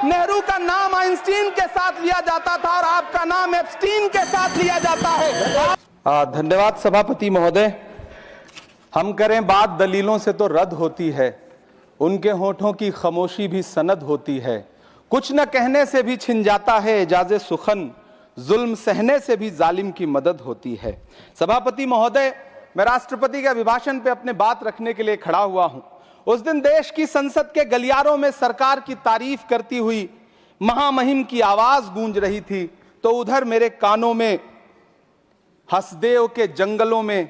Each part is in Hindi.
नेहरू का नाम आइंस्टीन के साथ लिया जाता था और आपका नाम एप्स्टीन के साथ लिया जाता है। धन्यवाद सभापति महोदय। हम करें बात दलीलों से तो रद्द होती है, उनके होठों की खामोशी भी सनद होती है। कुछ न कहने से भी छिन जाता है एजाज़े सुखन, जुल्म सहने से भी जालिम की मदद होती है। सभापति महोदय, मैं राष्ट्रपति के अभिभाषण पे अपने बात रखने के लिए खड़ा हुआ हूं। उस दिन देश की संसद के गलियारों में सरकार की तारीफ करती हुई महामहिम की आवाज गूंज रही थी, तो उधर मेरे कानों में हसदेव के जंगलों में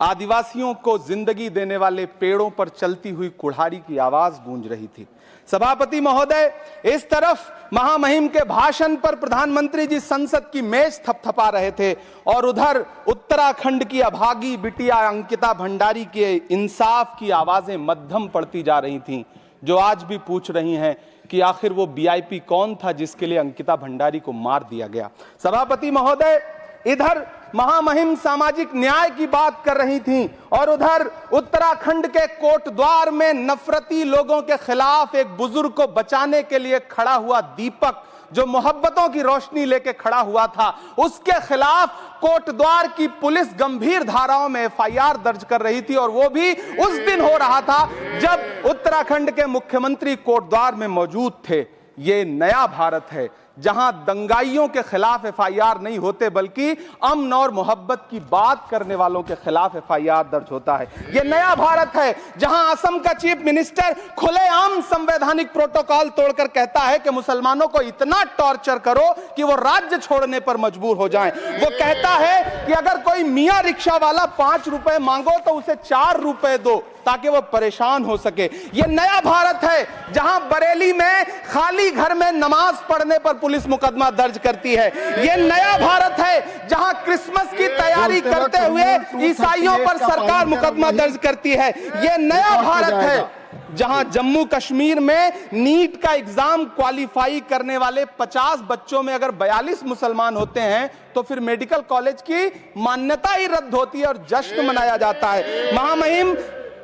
आदिवासियों को जिंदगी देने वाले पेड़ों पर चलती हुई कुल्हाड़ी की आवाज गूंज रही थी। सभापति महोदय, इस तरफ महामहिम के भाषण पर प्रधानमंत्री जी संसद की मेज थपथपा रहे थे और उधर उत्तराखंड की अभागी बिटिया अंकिता भंडारी के इंसाफ की आवाजें मध्यम पड़ती जा रही थीं, जो आज भी पूछ रही हैं कि आखिर वो वीआईपी कौन था जिसके लिए अंकिता भंडारी को मार दिया गया। सभापति महोदय, इधर महामहिम सामाजिक न्याय की बात कर रही थीं और उधर उत्तराखंड के कोटद्वार में नफरती लोगों के खिलाफ एक बुजुर्ग को बचाने के लिए खड़ा हुआ दीपक, जो मोहब्बतों की रोशनी लेके खड़ा हुआ था, उसके खिलाफ कोटद्वार की पुलिस गंभीर धाराओं में एफआईआर दर्ज कर रही थी और वो भी उस दिन हो रहा था जब उत्तराखंड के मुख्यमंत्री कोटद्वार में मौजूद थे। ये नया भारत है जहां दंगाइयों के खिलाफ एफआईआर नहीं होते, बल्कि अमन और मोहब्बत की बात करने वालों के खिलाफ एफआईआर दर्ज होता है। यह नया भारत है जहां असम का चीफ मिनिस्टर खुलेआम संवैधानिक प्रोटोकॉल तोड़कर कहता है कि मुसलमानों को इतना टॉर्चर करो कि वो राज्य छोड़ने पर मजबूर हो जाएं। वो कहता है कि अगर कोई मियां रिक्शा वाला 5 रुपए मांगो तो उसे 4 रुपए दो ताकि वो परेशान हो सके। ये नया भारत है जहां बरेली में खाली घर में नमाज पढ़ने पर पुलिस मुकदमा दर्ज करती है। ये नया भारत है जहां क्रिसमस की तैयारी करते हुए ईसाइयों पर सरकार मुकदमा दर्ज करती है। ये नया भारत है जहां जम्मू कश्मीर में नीट का एग्जाम क्वालिफाई करने वाले 50 बच्चों में अगर 42 मुसलमान होते हैं तो फिर मेडिकल कॉलेज की मान्यता ही रद्द होती है और जश्न मनाया जाता है। महामहिम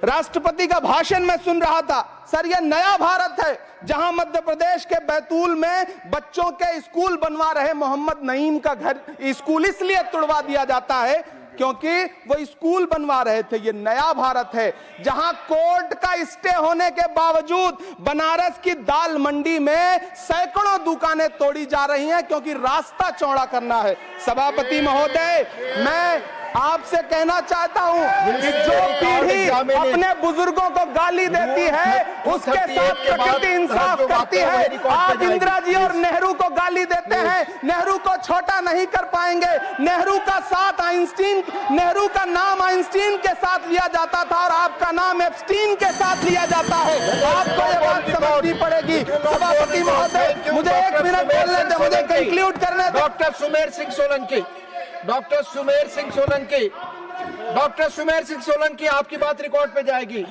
राष्ट्रपति का भाषण में सुन रहा था। सर, यह नया भारत है जहां मध्य प्रदेश के बैतूल में बच्चों के स्कूल बनवा रहे मोहम्मद नईम का घर स्कूल इसलिए तुड़वा दिया जाता है क्योंकि वो स्कूल बनवा रहे थे। ये नया भारत है जहां कोर्ट का स्टे होने के बावजूद बनारस की दाल मंडी में सैकड़ों दुकानें तोड़ी जा रही हैं क्योंकि रास्ता चौड़ा करना है। सभापति महोदय, मैं आपसे कहना चाहता हूं कि जो पीढ़ी अपने बुजुर्गों को गाली देती है उसके साथ प्रकृति इंसाफ करती है। आप इंदिरा जी और नेहरू को गाली देते हैं, नेहरू को छोटा नहीं कर पाएंगे। नेहरू का साथ आइंस्टीन, नेहरू का नाम आइंस्टीन के साथ लिया जाता था और आपका नाम एप्स्टीन के साथ लिया जाता है। आपको ये बात समझनी पड़ेगी। सभापति महोदय, मुझे 1 मिनट बोलने दें, मुझे कंक्लूड करने दें। Doctor Sumer Singh Solanki, doctor Sumer Singh Solanki, doctor Sumer Singh Solanki, आपकी बात रिकॉर्ड पे जाएगी।